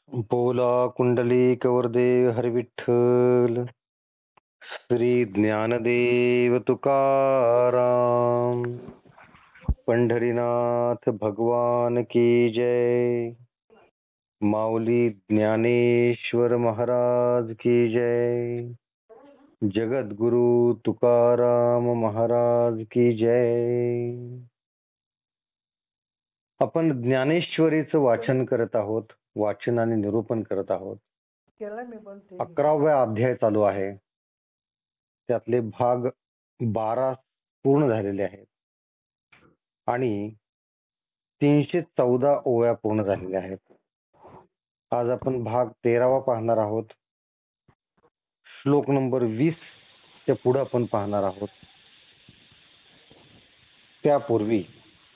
बोला कुंडलिक वरदे हरी विठ्ठल. श्री ज्ञानदेव तुकाराम. पंढरीनाथ भगवान की जय. माऊली ज्ञानेश्वर महाराज की जय. जगद्गुरु तुकाराम महाराज की जय. आपण ज्ञानेश्वरीचं वाचन करत आहोत. वाचन आणि निरूपण करत आहोत. 11वा अध्याय चालू आहे. त्यातले भाग 12 पूर्ण झालेले आहेत आणि 314 ओव्या पूर्ण झालेल्या आहेत. आज आपण भाग 13वा पाहणार आहोत. श्लोक नंबर 20 च्या पुढे आपण पाहणार आहोत. त्यापूर्वी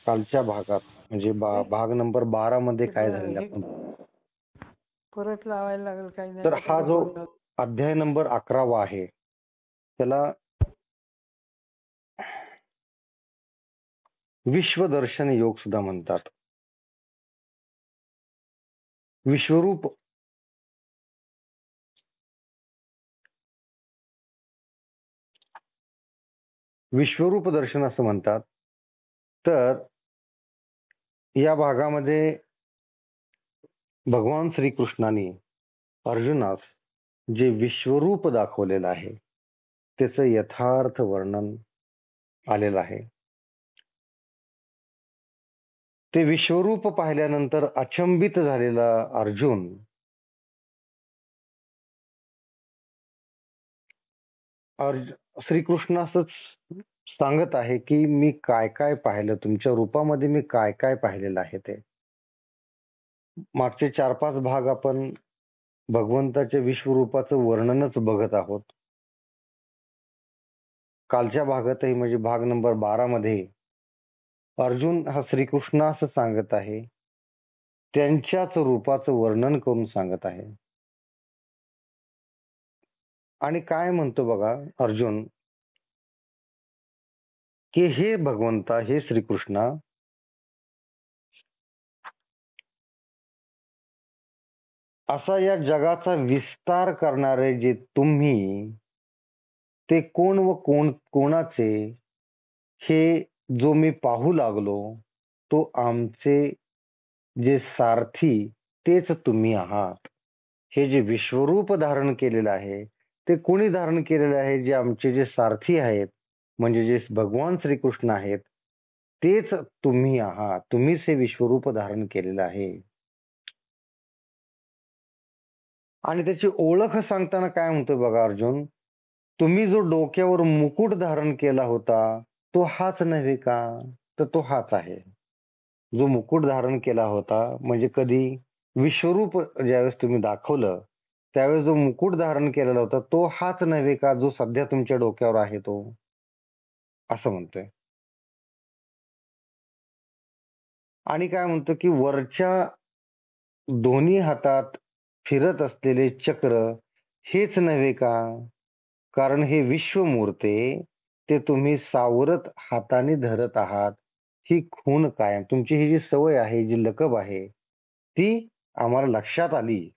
कालच्या भागात म्हणजे भाग नंबर 12 मध्ये काय झालेलं आपण परत लावायला लागेल काही नाही. तर हा जो अध्याय नंबर 11वा आहे त्याला विश्वदर्शन योग सुद्धा म्हणतात. विश्वरूप दर्शन असं म्हणतात. तर या भागामध्ये भगवान श्रीकृष्णाने अर्जुनास जे विश्वरूप दाखवलेलं आहे त्याचं यथार्थ वर्णन आलेलं आहे. ते विश्वरूप पाहिल्यानंतर अचंबित झालेला अर्जुन श्रीकृष्णासच सांगत आहे की मी काय काय पाहिलं, तुमच्या रूपामध्ये मी काय काय पाहिलेलं आहे. ते मागचे 4-5 भाग आपण भगवंताच्या विश्वरूपाचं वर्णनच बघत आहोत. कालच्या भागातही म्हणजे भाग नंबर 12 मध्ये अर्जुन हा श्रीकृष्णास सांगत आहे, त्यांच्याच रूपाचं वर्णन करून सांगत आहे. आणि काय म्हणतो बघा अर्जुन की हे भगवंता, हे श्रीकृष्णा, असा या जगाचा विस्तार करणारे जे तुम्ही, ते कोण व कोणाचे, हे जो मी पाहू लागलो तो आमचे जे सारथी तेच तुम्ही आहात. हे जे विश्वरूप धारण केलेलं आहे ते कोणी धारण केलेलं आहे? जे आमचे जे सारथी आहेत म्हणजे जे भगवान श्रीकृष्ण आहेत तेच तुम्ही आहात. तुम्हीच हे विश्वरूप धारण केलेलं आहे. आणि त्याची ओळख सांगताना काय म्हणतोय बघा अर्जुन, तुम्ही जो डोक्यावर मुकुट धारण केला होता तो हाच नव्हे का? तर तो हाच आहे. जो मुकुट धारण केला होता म्हणजे कधी विश्वरूप ज्यावेळेस तुम्ही दाखवलं त्यावेळेस जो मुकुट धारण केलेला होता तो हाच नव्हे का जो सध्या तुमच्या डोक्यावर आहे तो, असं म्हणतोय. आणि काय म्हणतो की वरच्या दोन्ही हातात फिरत असलेले चक्र हेच नव्हे का? कारण हे विश्वमूर्ते ते तुम्ही सावरत हाताने धरत आहात. ही खून कायम तुमची ही जी सवय आहे, जी लकब आहे ती आम्हाला लक्षात आली.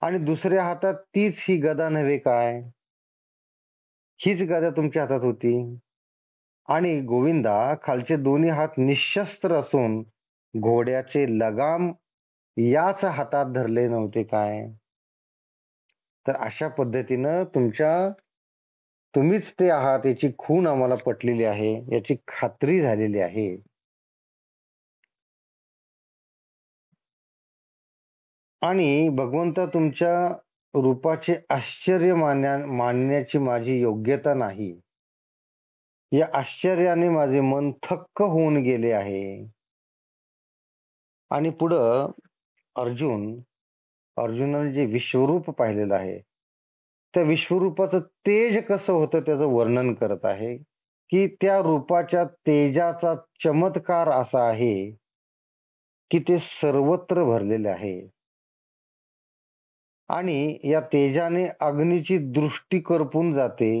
आणि दुसऱ्या हातात तीच ही गदा नव्हे काय? हीच गदा तुमच्या हातात होती. आणि गोविंदा खालचे दोन्ही हात निशस्त्र असून घोड्याचे लगाम याच हातात धरले नव्हते काय? तर अशा पद्धतीनं तुम्हीच ते आहात याची खूण आम्हाला पटलेली आहे, याची खात्री झालेली आहे. आणि भगवंता तुमच्या रूपाचे आश्चर्य मानण्याची माझी योग्यता नाही. या आश्चर्याने माझे मन थक्क होऊन गेले आहे. आणि पुढं अर्जुनाने जे विश्वरूप पाहिलेलं आहे त्या विश्वरूपाचं तेज कसं होतं त्याचं वर्णन करत आहे की त्या रूपाच्या तेजाचा चमत्कार असा आहे की ते सर्वत्र भरलेले आहे. आणि या तेजाने अग्नीची दृष्टी करपून जाते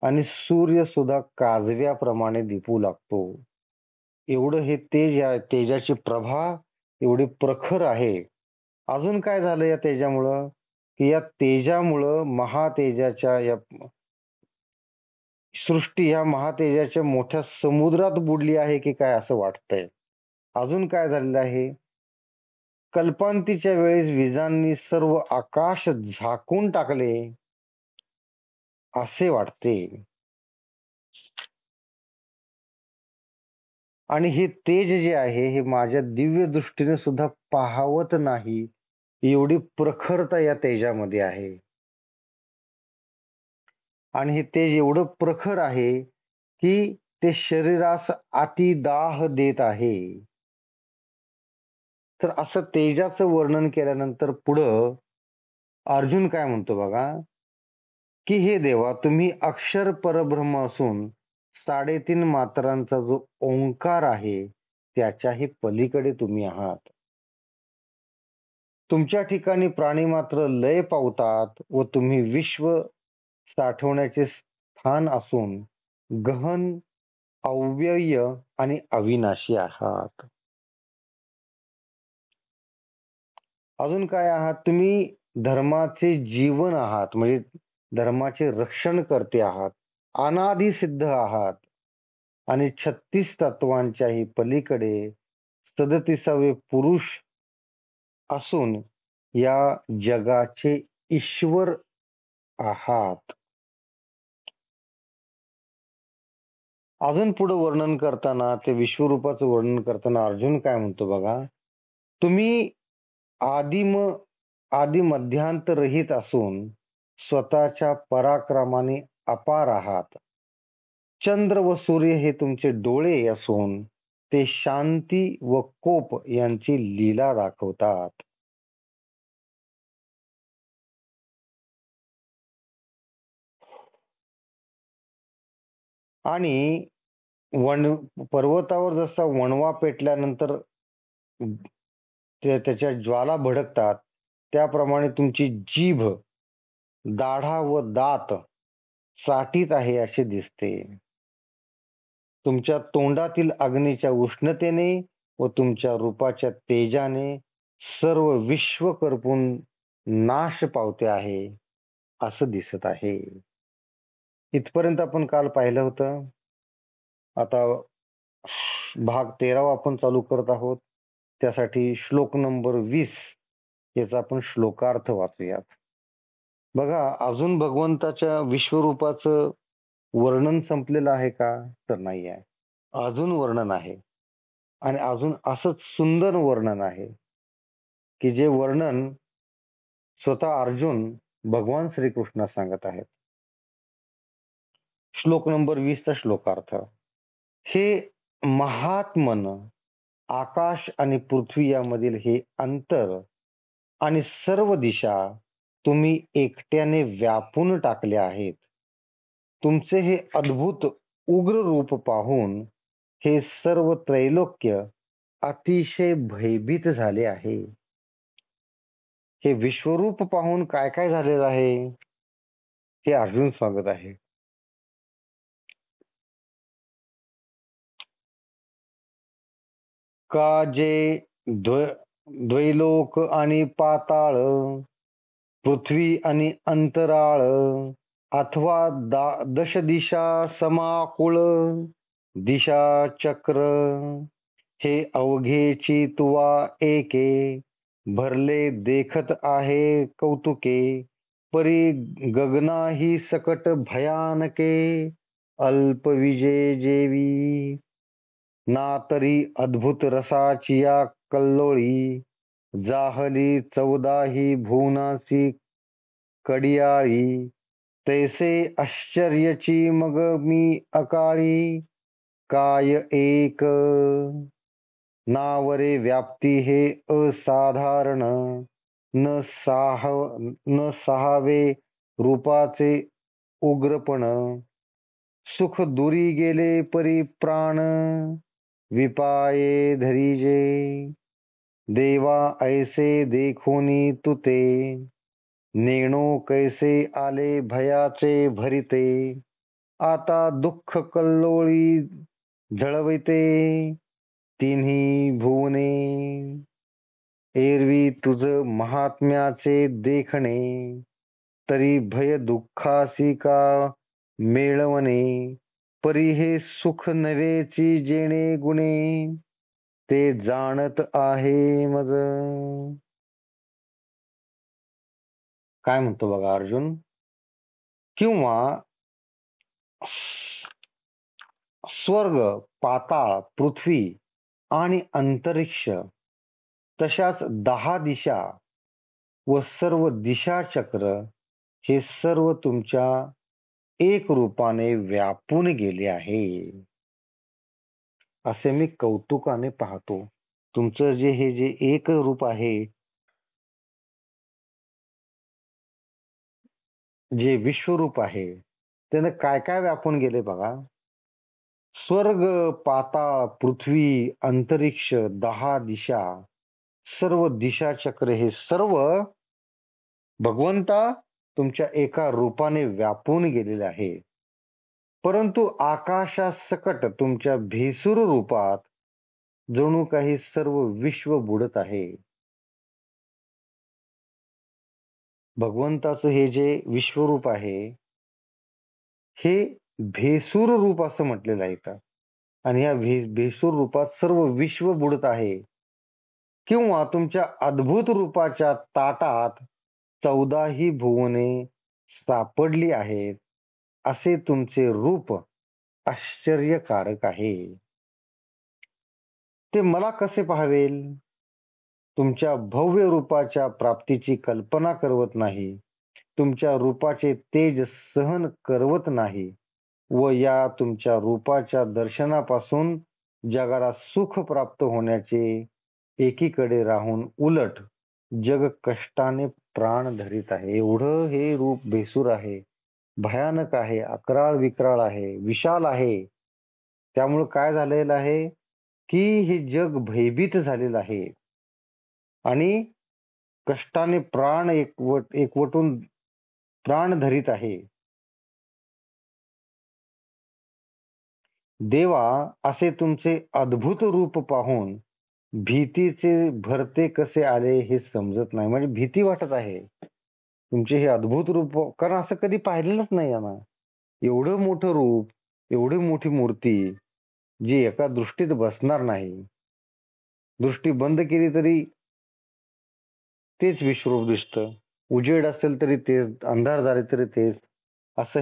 आणि सूर्य सुद्धा काजव्याप्रमाणे दिपू लागतो. एवढं हे तेज, या तेजाची प्रभा एवढी प्रखर आहे. अजून काय झालं या तेजामुळं, की या तेजामुळं महातेजाच्या या सृष्टी या महातेजाच्या मोठ्या समुद्रात बुडली आहे की काय असं वाटतंय. अजून काय झालेलं आहे, कल्पांतीच्या वेळेस विजांनी सर्व आकाश झाकून टाकले असे वाटते. आणि हे तेज जे आहे हे माझ्या दिव्य दृष्टीने सुद्धा पाहावत नाही, एवढी प्रखरता या तेजामध्ये आहे. आणि हे तेज एवढं प्रखर आहे की ते शरीरास अतिदाह देत आहे. तर असं तेजाचं वर्णन केल्यानंतर पुढं अर्जुन काय म्हणतो बघा, की हे देवा तुम्ही अक्षर परब्रह्म असून 3.5 मात्रांचा जो ओंकार आहे त्याच्याही पलीकडे तुम्ही आहात. तुमच्या ठिकाणी प्राणी मात्र लय पावतात व तुम्ही विश्व साठवण्याचे स्थान असून गहन, अव्यय आणि अविनाशी आहात. अजून काय आहात तुम्ही, धर्माचे जीवन आहात, म्हणजे धर्माचे रक्षण करते आहात, अनादि सिद्ध आहात आणि 36 तत्वांच्याही पलीकडे 37 पुरुष असून या जगाचे ईश्वर आहात. अजून पुढे वर्णन करताना ते विश्वरूपाचं वर्णन करताना अर्जुन काय म्हणतो बघा, तुम्ही आदि मध्यांत रहित असून स्वतःच्या पराक्रमाने अपार आहात. चंद्र व सूर्य हे तुमचे डोळे असून ते शांती व कोप यांची लीला दाखवतात. आणि पर्वतावर जसा वणवा पेटल्यानंतर त्याच्या ज्वाला भडकतात, त्याप्रमाणे तुमची जीभ, दाढा व दात चाटीत आहे असे दिसते. तुमच्या तोंडातील अग्नीच्या उष्णतेने व तुमच्या रूपाच्या तेजाने सर्व विश्व करपून नाश पावते आहे असं दिसत आहे. इथपर्यंत आपण काल पाहिलं होतं. आता भाग 13 आपण चालू करत आहोत. त्यासाठी श्लोक नंबर 20 याचा आपण श्लोकार्थ वाचूयात. बघा, अजून भगवंताच्या विश्वरूपाचं वर्णन संपलेलं आहे का? तर नाही आहे. अजून वर्णन आहे आणि अजून असंच सुंदर वर्णन आहे की जे वर्णन स्वतः अर्जुन भगवान श्रीकृष्ण सांगत आहेत. श्लोक नंबर 20 चा श्लोकार्थ. हे महात्मन, आकाश आणि पृथ्वी यामधील हे अंतर आणि सर्व दिशा तुम्ही एकट्याने व्यापून टाकले आहेत. तुमचे हे अद्भुत उग्र रूप पाहून हे सर्व त्रैलोक्य अतिशय भयभीत झाले आहे. हे विश्वरूप पाहून काय काय झालेलं आहे हे अर्जुन सांगत आहे. का जे द्वैलोक आणि पाताळ, पृथ्वी आणि अंतराळ, अथवा दश दिशा समाकुळ, दिशा चक्र, हे अवघेची तुवा एके, भरले देखत आहे कौतुके, परी गगनाही सकट भयानके, अल्प विजे जेवी, ना तरी अद्भुत रसाची या कल्लोळी, जाहली 14ही भुवनाची कडियाळी, तैसे आश्चर्यची मग मी अकाळी, काय एक नावरे व्याप्ती हे असाधारण, न सहावे रूपाचे उग्रपण, सुख दुरी गेले परी प्राण, विपाये धरीजे, देवा ऐसे देखोनी तुते, नेणो कैसे आले भयाचे भरिते, आता दुःख कल्लोळी झळविते, तिन्ही भुवने. एरवी तुझ महात्म्याचे देखणे, तरी भय दुःखासी का मेळवणे. परी हे सुख नव्हेची जेणे गुणे, ते जाणत आहे मज. काय म्हणतो बघा अर्जुन. किंवा स्वर्ग, पाताळ, पृथ्वी आणि अंतरिक्ष, तशाच 10 दिशा व सर्व दिशा चक्र, हे सर्व तुमच्या एक रूपाने व्यापून गेले आहे, असे मी कौतुकाने पाहतो. तुमचं हे जे एक रूप आहे, जे विश्वरूप आहे, त्यानं काय काय व्यापून गेले बघा. स्वर्ग, पाताळ, पृथ्वी, अंतरिक्ष, 10 दिशा, सर्व दिशा चक्र, हे सर्व भगवंता तुमच्या एका रूपाने व्यापून गेलेले आहे. परंतु आकाशासकट तुमच्या भेसूर रूपात जणू काही सर्व विश्व बुडत आहे. भगवंताचं हे जे विश्वरूप आहे, हे भेसूर रूप असं म्हटलेलं आहे का. आणि या भेसूर रूपात सर्व विश्व बुडत आहे. किंवा तुमच्या अद्भुत रूपाच्या ताटात 14ही भुवने सापडली आहेत, असे तुमचे रूप आश्चर्यकारक आहे. ते मला कसे पाहावेल. तुमच्या भव्य रूपाच्या प्राप्तीची कल्पना करवत नाही, तुमच्या रूपाचे तेज सहन करवत नाही, व या तुमच्या रूपाच्या दर्शनापासून जगाला सुख प्राप्त होण्याचे एकीकडे राहून उलट जग कष्टाने प्राण धरीत आहे. एवढं हे रूप भेसूर आहे, भयानक आहे, अकराळ विक्राळ आहे, विशाल आहे. त्यामुळे काय झालेलं आहे की हे जग भयभीत झालेलं आहे आणि कष्टाने प्राण एकवटून प्राण धरीत आहे. देवा, असे तुमचे अद्भुत रूप पाहून भीतीचे भरते कसे आले हे समजत नाही. म्हणजे भीती वाटत आहे तुमचे हे अद्भुत रूप, कारण असं कधी पाहिलेलंच नाही ना. एवढं मोठं रूप, एवढी मोठी मूर्ती, जी एका दृष्टीत बसणार नाही. दृष्टी बंद केली तरी तेच विश्वरूप दिसतं. उजेड असेल तरी तेच, अंधार झाले तरी तेच. असं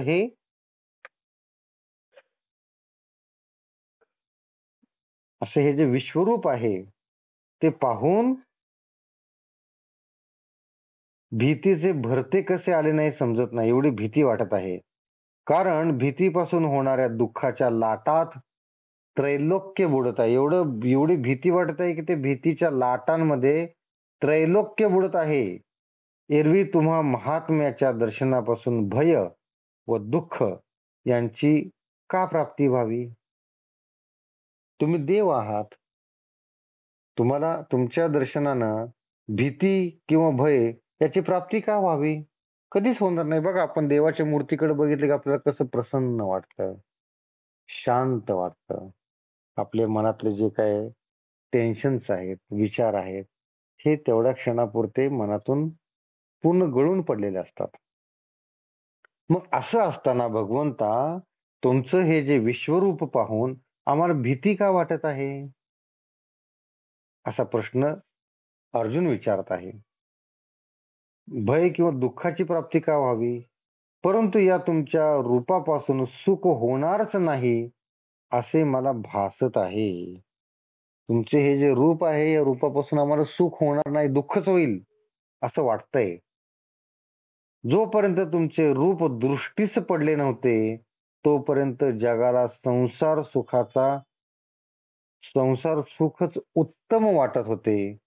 हे जे विश्वरूप आहे, ते पाहून भीतीचे भरते कसे आले नाही समजत नाही. एवढी भीती वाटत आहे. कारण भीतीपासून होणाऱ्या दुःखाच्या लाटात त्रैलोक्य बुडत आहे. एवढी भीती वाटत आहे की ते भीतीच्या लाटांमध्ये त्रैलोक्य बुडत आहे. एरवी तुम्हा महात्म्याच्या दर्शनापासून भय व दुःख यांची का प्राप्ती व्हावी. तुम्ही देव आहात, तुम्हाला तुमच्या दर्शनानं भीती किंवा भय याची प्राप्ती का व्हावी. कधीच होणार नाही. बघा, आपण देवाच्या मूर्तीकडे बघितलं की आपल्याला कसं प्रसन्न वाटतं, शांत वाटतं. आपल्या मनातले जे काय टेन्शन्स आहेत, विचार आहेत, हे तेवढ्या क्षणापुरते मनातून पूर्ण गळून पडलेले असतात. मग असं असताना भगवंता, तुमचं हे जे विश्वरूप पाहून आम्हाला भीती का वाटत आहे, असा प्रश्न अर्जुन विचारत आहे. भय किंवा दुःखाची प्राप्ती का व्हावी. परंतु या तुमच्या रूपापासून सुख होणारच नाही असे मला भासत आहे. तुमचे हे जे रूप आहे, या रूपापासून आम्हाला सुख होणार नाही, दुःखच होईल असं वाटतंय. जोपर्यंत तुमचे रूप दृष्टीस पडले नव्हते, तोपर्यंत जगाला संसार सुखच उत्तम वाटत होते.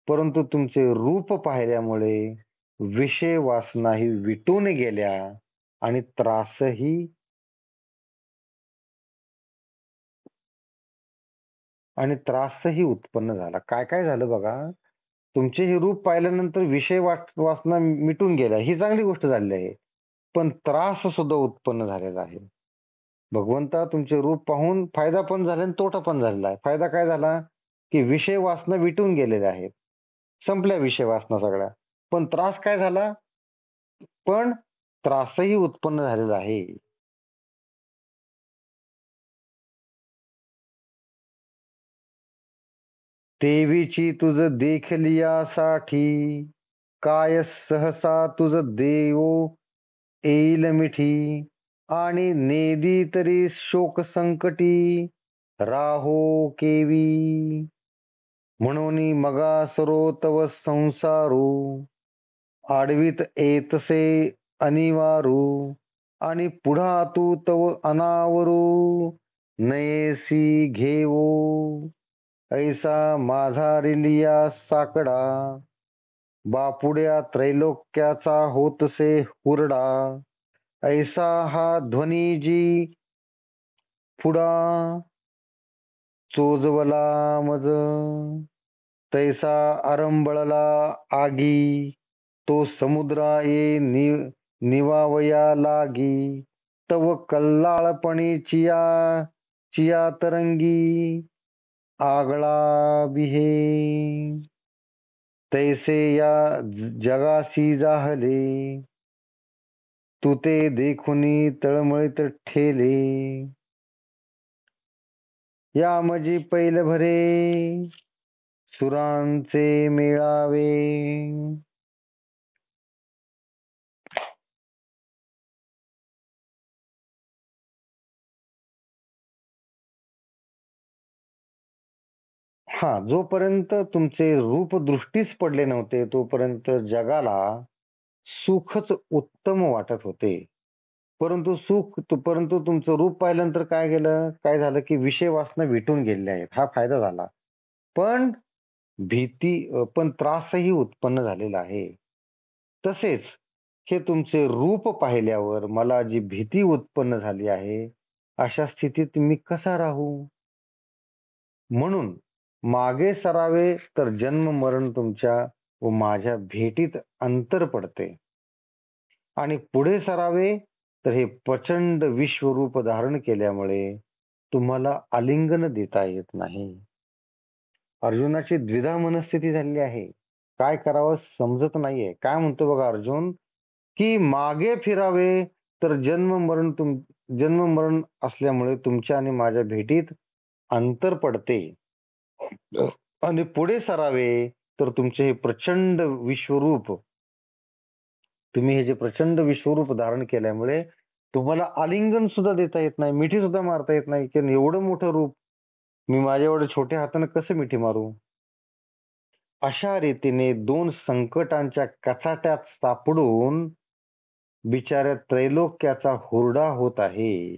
परंतु तुमचे रूप पाहिल्यामुळे विषय वासनाही विटून गेल्या आणि त्रासही उत्पन्न झाला. काय काय झालं बघा. तुमचे हे रूप पाहिल्यानंतर विषय वासना मिटून गेल्या, ही चांगली गोष्ट झालेली आहे. पण त्रास सुद्धा उत्पन्न झालेला आहे. भगवंता, तुमचे रूप पाहून फायदा पण झाला आणि तोटा पण झालेला आहे. फायदा काय झाला की विषय वासना विटून गेलेल्या आहेत. संपल्या विषय वासना सगळ्या. पण त्रास काय झाला? पण त्रासही उत्पन्न झालेला आहे. देवीची तुझ देखलियासाठी काय सहसा तुझ देवो येईल मिठी आणि नेदी तरी शोक संकटी राहो केवी म्हणून मगा सरो तव संसारू आडवीत येतसे अनिवारू आणि पुढा तू तव अनावरू नयेसी घेवो ऐसा माझारिलिया साकडा बापुड्या त्रैलोक्याचा होतसे हुरडा ऐसा हा ध्वनी पुढा चोजवला मज तैसा आरंबळला आगी तो समुद्रा ये निवावया लागी तव कल्लाळपणी चिया तरंगी आगळा बिहे तैसे या जगासी जाहले तू ते देखुनी तळमळीत ठेले या मजी पैल भरे सुरांचे मेळावे. हा, जोपर्यंत तुमचे रूप दृष्टीस पडले नव्हते तोपर्यंत जगाला सुखच उत्तम वाटत होते. परंतु तुमचं रूप पाहिल्यानंतर काय झालं की विषय वासना विटून गेलेल्या आहेत. हा फायदा झाला. पण पण त्रासही उत्पन्न झालेला आहे. तसेच हे तुमचे रूप पाहिल्यावर मला जी भीती उत्पन्न झाली आहे अशा स्थितीत मी कसा राहू? म्हणून मागे सरावे तर जन्म मरण तुमच्या व माझ्या भेटीत अंतर पडते आणि पुढे सरावे तर हे प्रचंड विश्वरूप धारण केल्यामुळे तुम्हाला आलिंगन देता येत नाही. अर्जुनाची द्विधा मनस्थिती झालेली आहे. काय करावं समजत नाहीये. काय म्हणतो बघा अर्जुन की मागे फिरावे तर जन्म मरण असल्यामुळे तुमच्या आणि माझ्या भेटीत अंतर पडते आणि पुढे सरावे तर तुमचे हे प्रचंड विश्वरूप तुम्ही हे जे प्रचंड विश्वरूप धारण केल्यामुळे तुम्हाला आलिंगन सुद्धा देता येत नाही, मिठी सुद्धा मारता येत नाही की एवढं मोठं रूप मी माझ्या एवढ्या छोट्या हाताने कसं मिठी मारू? अशा रीतीने दोन संकटांच्या कचाट्यात सापडून बिचाऱ्या त्रैलोक्याचा हुरडा होत आहे.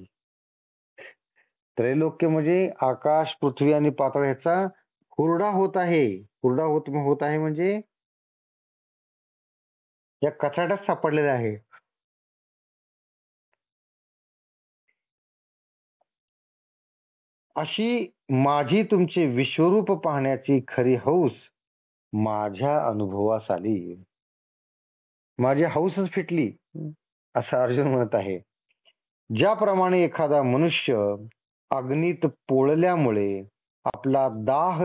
त्रैलोक्य म्हणजे आकाश, पृथ्वी आणि पाताळ ह्याचा हुरडा होत आहे. हुरडा होत आहे म्हणजे या कचाट्यात सापडलेले आहे. अशी माझी तुमचे विश्वरूप पाहण्याची खरी हौस माझ्या अनुभवास आली. माझी हौसच फिटली असं अर्जुन म्हणत आहे. ज्याप्रमाणे एखादा मनुष्य अग्नीत पोळल्यामुळे आपला दाह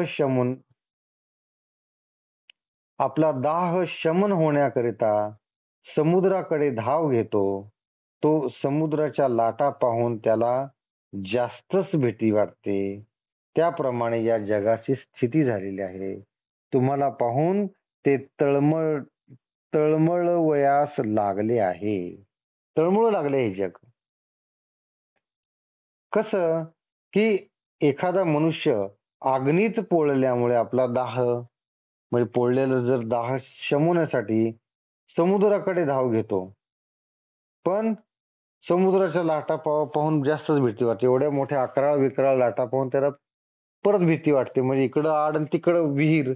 शमन होण्याकरिता समुद्राकडे धाव घेतो, तो समुद्राच्या लाटा पाहून त्याला जास्तच भीती वाटते. त्याप्रमाणे या जगाची स्थिती झालेली आहे. तुम्हाला पाहून ते तळमळवयास लागले आहे. तळमळू लागले हे जग. कसं की एखादा मनुष्य अग्नीत पोळल्यामुळे आपला दाह म्हणजे पोळलेलं जर दाह शमवण्यासाठी समुद्राकडे धाव घेतो, पण समुद्राच्या लाटा पाहून जास्तच भीती वाटते. एवढ्या मोठ्या अकराळ विकराळ लाटा पाहून त्याला परत भीती वाटते. म्हणजे इकडं आड आणि तिकडं विहीर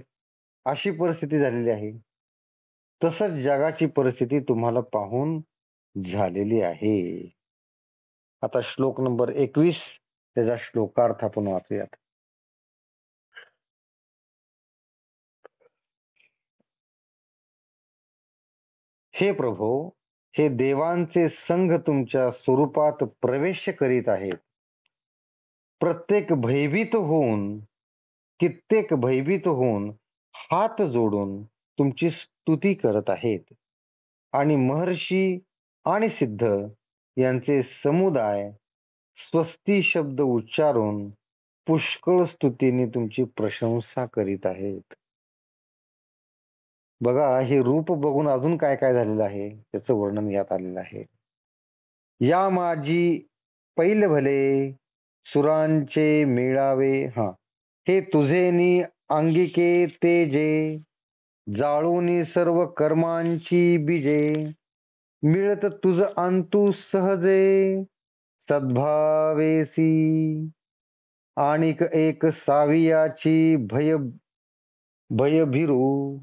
अशी परिस्थिती झालेली आहे. तसंच जगाची परिस्थिती तुम्हाला पाहून झालेली आहे. आता श्लोक नंबर 21 त्याचा श्लोकार्थ आपण वाचूयात. हे प्रभो, हे देवांचे संघ तुमच्या स्वरूपात प्रवेश करीत आहेत. कित्येक भयभीत होऊन हात जोडून तुमची स्तुती करत आहेत आणि महर्षी आणि सिद्ध यांचे समुदाय स्वस्ती शब्द उच्चारून पुष्कळ स्तुतीने तुमची प्रशंसा करीत आहेत. बघा, हे रूप बघून अजून काय काय झालेलं आहे त्याचं वर्णन यात आलेलं आहे. या माझी पैल भले सुरांचे मेळावे, हे तुझेनी अंगिके तेजे, जाळूनी सर्व कर्मांची बीजे, मिळत तुझ अंतु सहजे सद्भावेसी, आणिक एक सावियाची भयभिरू,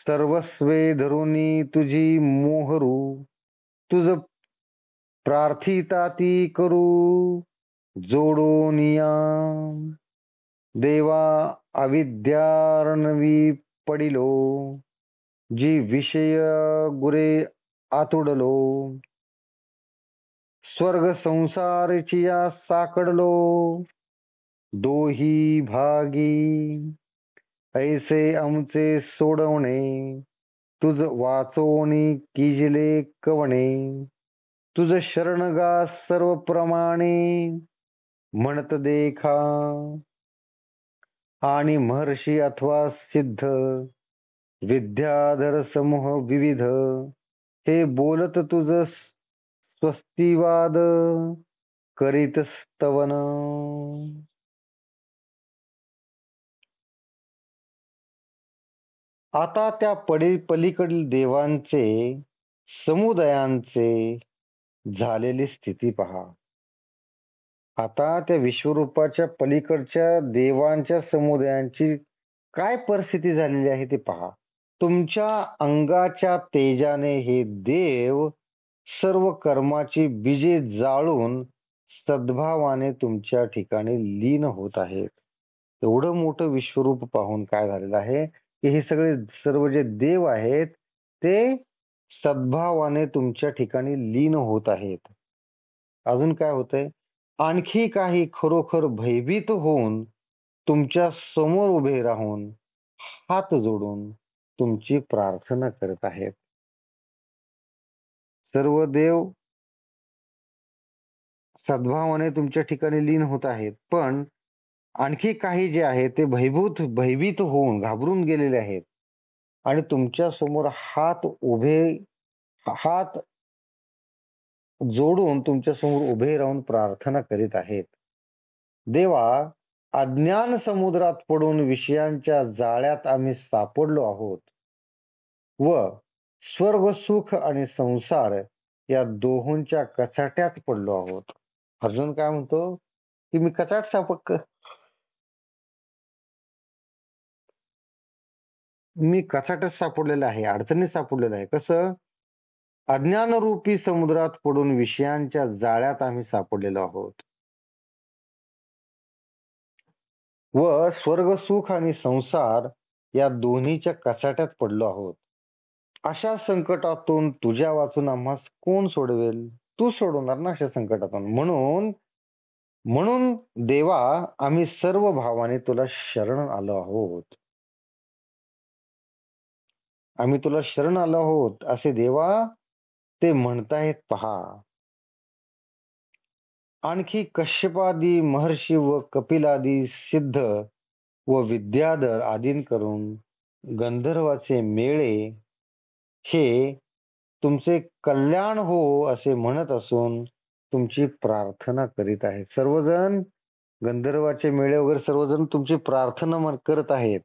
सर्वस्वे धरुनी तुझी मोहरू, तुझ प्रार्थिता ती करू जोडोनिया, देवा अविद्यार्णवी पडिलो, जी विषय गुरे आतुडलो, स्वर्ग संसारचिया साकडलो, दोही भागी, ऐसे आमचे सोडवणे, तुझ वाचोनी किजले कवणे, तुझ शरणगा सर्व प्रमाणे, म्हणत देखा, आणि महर्षी अथवा सिद्ध विद्याधर समूह विविध, हे बोलत तुझ स्वस्तिवाद करीत स्तवन. आता त्या पलीकडील देवांचे समुदायांचे झालेली स्थिती पहा. आता त्या विश्वरूपाच्या पलीकडच्या देवांच्या समुदायांची काय परिस्थिती झालेली आहे ते पहा. तुमच्या अंगाच्या तेजाने हे देव सर्व कर्माची बीजे जाळून सद्भावाने तुमच्या ठिकाणी लीन होत आहेत. एवढं मोठं विश्वरूप पाहून काय झालेलं आहे की हे सगळे सर्व जे देव आहेत ते सद्भावाने तुमच्या ठिकाणी लीन होत आहेत. अजून काय होतंय, आणखी काही खरोखर भयभीत होऊन तुमच्या समोर उभे राहून हात जोडून तुमची प्रार्थना करत आहेत. सर्व देव सद्भावाने तुमच्या ठिकाणी लीन होत आहेत, पण आणखी काही जे आहे ते भयभीत होऊन घाबरून गेलेले आहेत आणि तुमच्या समोर हात जोडून तुमच्या समोर उभे राहून प्रार्थना करीत आहेत. देवा, अज्ञान समुद्रात पडून विषयांच्या जाळ्यात आम्ही सापडलो आहोत व स्वर्ग सुख आणि संसार या दोहोंच्या कचाट्यात पडलो आहोत. अर्जुन काय म्हणतो की मी कचाट्यात सापडलेला आहे, अडचणीत सापडलेला आहे. कसं? अज्ञानरूपी समुद्रात पडून विषयांच्या जाळ्यात आम्ही सापडलेलो आहोत व स्वर्ग सुख आणि संसार या दोन्हीच्या कचाट्यात पडलो आहोत. अशा संकटातून तुझ्या वाचून आम्हास कोण सोडवेल? तू सोडवणार ना अशा संकटातून. म्हणून देवा, आम्ही सर्व भावाने तुला शरण आलो आहोत. आम्ही तुला शरण आलो आहोत असे देवा ते म्हणतायत पहा. आणखी कश्यपादी महर्षी व कपिलादी सिद्ध व विद्याधर आदींकरून गंधर्वाचे मेळे हे तुमचे कल्याण हो असे म्हणत असून तुमची प्रार्थना करीत आहेत. सर्वजण गंधर्वाचे मेळे वगैरे सर्वजण तुमची प्रार्थना करत आहेत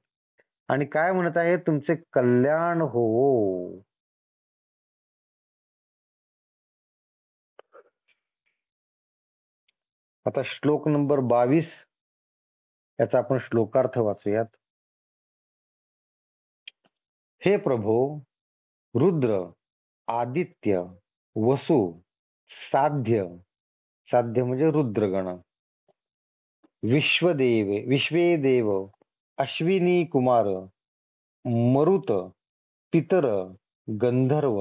आणि काय म्हणत आहेत? तुमचे कल्याण हो. आता श्लोक नंबर 22 याचा आपण श्लोकार्थ वाचूयात. हे प्रभो, रुद्र, आदित्य, वसु, साध्य म्हणजे रुद्रगण, विश्वे देव, अश्विनी कुमार, मरुत, पितर, गंधर्व,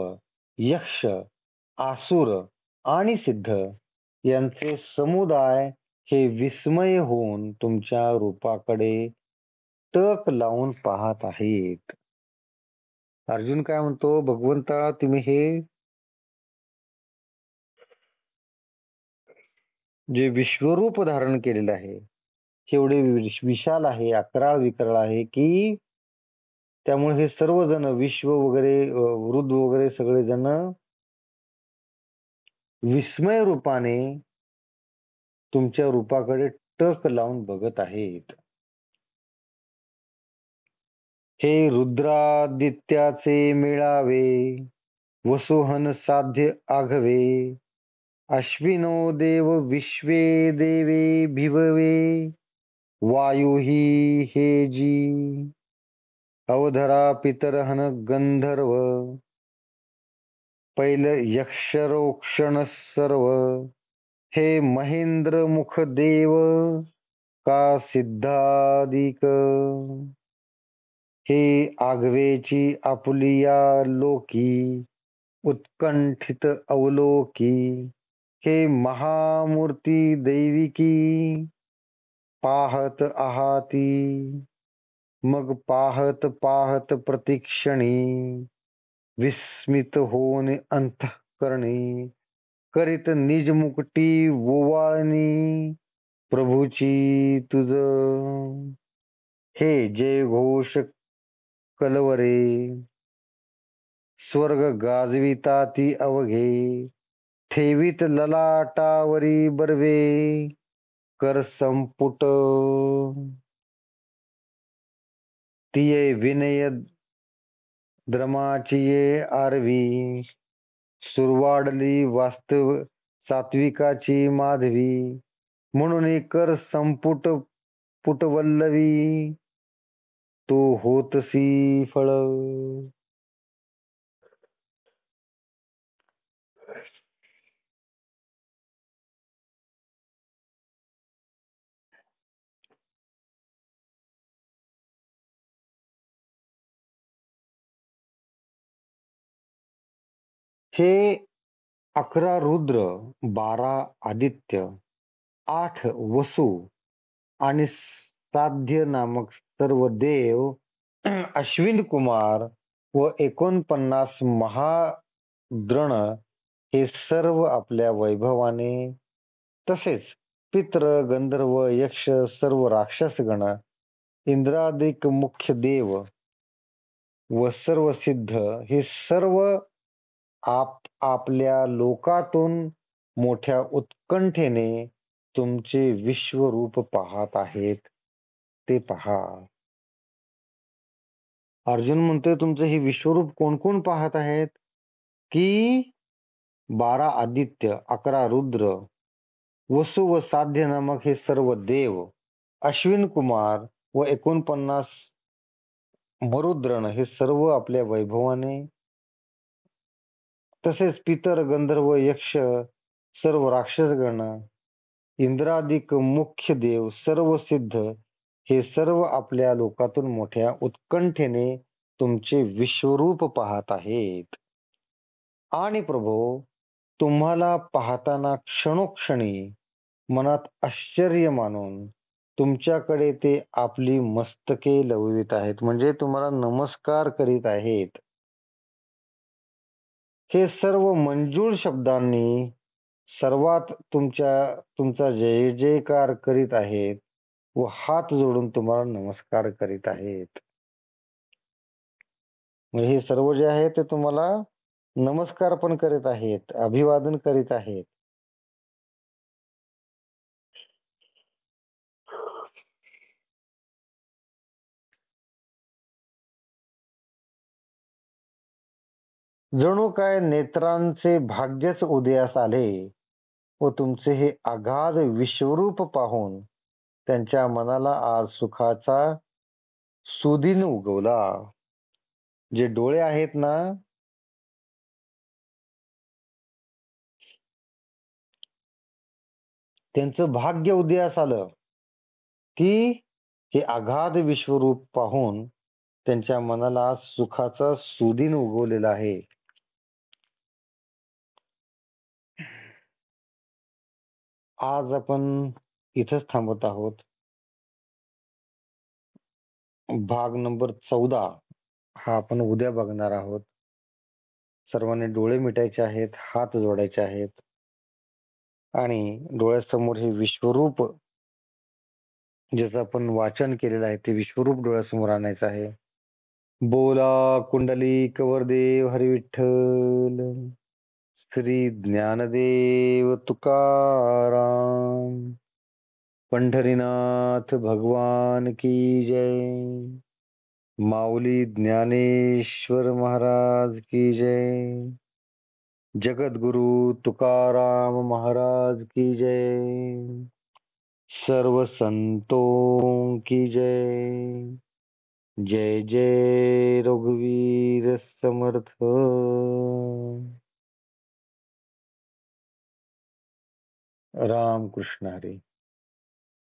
यक्ष, आसुर आणि सिद्ध यांचे समुदाय हे विस्मय होऊन तुमच्या रूपाकडे टक लावून पाहत आहेत. अर्जुन काय म्हणतो, भगवंता तुम्ही हे जे विश्वरूप धारण केलेलं आहे एवढे विशाल आहे, अकराळ विकराळ आहे की त्यामुळे हे सर्वजण विश्व वगैरे वृद्ध वगैरे सगळेजण विस्मय रूपाने तुमच्या रूपाकडे टक लावून बघत आहेत. हे रुद्रादित्याचे मेळावे, वसुहन साध्य आघवे, अश्विनो देव विश्वे देवे भिववे, वायुही हे जी, अवधरा पितरहन गंधर्व, पैल यक्षरोक्षण सर्व, हे महेंद्र मुख देव का सिद्धादिक, हे आगवेची आपुलिया लोकी, उत्कंठित अवलोकी, हे महामूर्ती दैविकी, पाहत आहाती, मग पाहत पाहत प्रतिक्षणी, विस्मित होऊन अंतःकरणी, करीत निज मुकटी ओवाळणी, प्रभूची तुझ, हे जय घोष कलवरे, स्वर्ग गाजविता ती अवघे, ठेवीत ललाटावरी बर्वे, कर संपुट, तिये विनय द्रमाचिये आरवी, सुरवाडली वास्तव सात्विकाची माधवी, म्हणून कर संपुट पुटवल्लवी, तो होतसी फळ. हे 11 रुद्र, 12 आदित्य, 8 वसु आणि साध्य नामक सर्व देव, अश्विन कुमार व 49 महाद्रण हे सर्व आपल्या वैभवाने, तसेच पित्र गंधर्व यक्ष सर्व राक्षसगण, इंद्रादिक मुख्य देव व सर्व सिद्ध हे सर्व आपल्या लोकातून मोठ्या उत्कंठेने तुमचे विश्वरूप पाहत आहेत. ते पहा. अर्जुन म्हणतोय तुमचं हे विश्वरूप कोण कोण पाहत आहेत की 12 आदित्य, 11 रुद्र, वसु व साध्य नामक हे सर्व देव, अश्विन कुमार व 49 मरुद्रण हे सर्व आपल्या वैभवाने, तसेच पितर गंधर्व यक्ष सर्व राक्षसगण, इंद्रादिक मुख्य देव सर्व सिद्ध हे सर्व आपल्या लोकातून मोठ्या उत्कंठेने तुमचे विश्वरूप पाहत आहेत. आणि प्रभो तुम्हाला पाहताना क्षणोक्षणी मनात आश्चर्य मानून तुमच्याकडे ते आपली मस्तके लववित आहेत, म्हणजे तुम्हाला नमस्कार करीत आहेत. हे सर्व मंजूळ शब्दांनी सर्वात तुमचा जय जयकार करीत आहेत व हात जोडून तुम्हाला नमस्कार करीत आहेत. हे सर्व जे आहे ते तुम्हाला नमस्कार पण करीत आहेत, अभिवादन करीत आहेत. जणू काय नेत्रांचे भाग्यच उदयास आले व तुमचे हे अगाध विश्वरूप पाहून त्यांच्या मनाला आज सुखाचा सुदिन उगवला. जे डोळे आहेत ना, त्यांचं भाग्य उदयास आलं की हे अगाध विश्वरूप पाहून त्यांच्या मनाला सुखाचा सुदिन उगवलेला आहे. आज आपण इथंच थांबत आहोत. भाग नंबर 14 हा आपण उद्या बघणार आहोत. सर्वांनी डोळे मिटायचे आहेत, हात जोडायचे आहेत आणि डोळ्यासमोर हे विश्वरूप ज्याचं आपण वाचन केलेलं आहे ते विश्वरूप डोळ्यासमोर आणायचं आहे. बोला कुंडलिक वरदेव हरी विठ्ठल श्री ज्ञानदेव तुकाराम पंढरीनाथ भगवान की जय. माऊली ज्ञानेश्वर महाराज की जय. जगद्गुरु तुकाराम महाराज की जय. सर्व संतों की जय. जय जय रघुवीर समर्थ. राम कृष्ण हरी.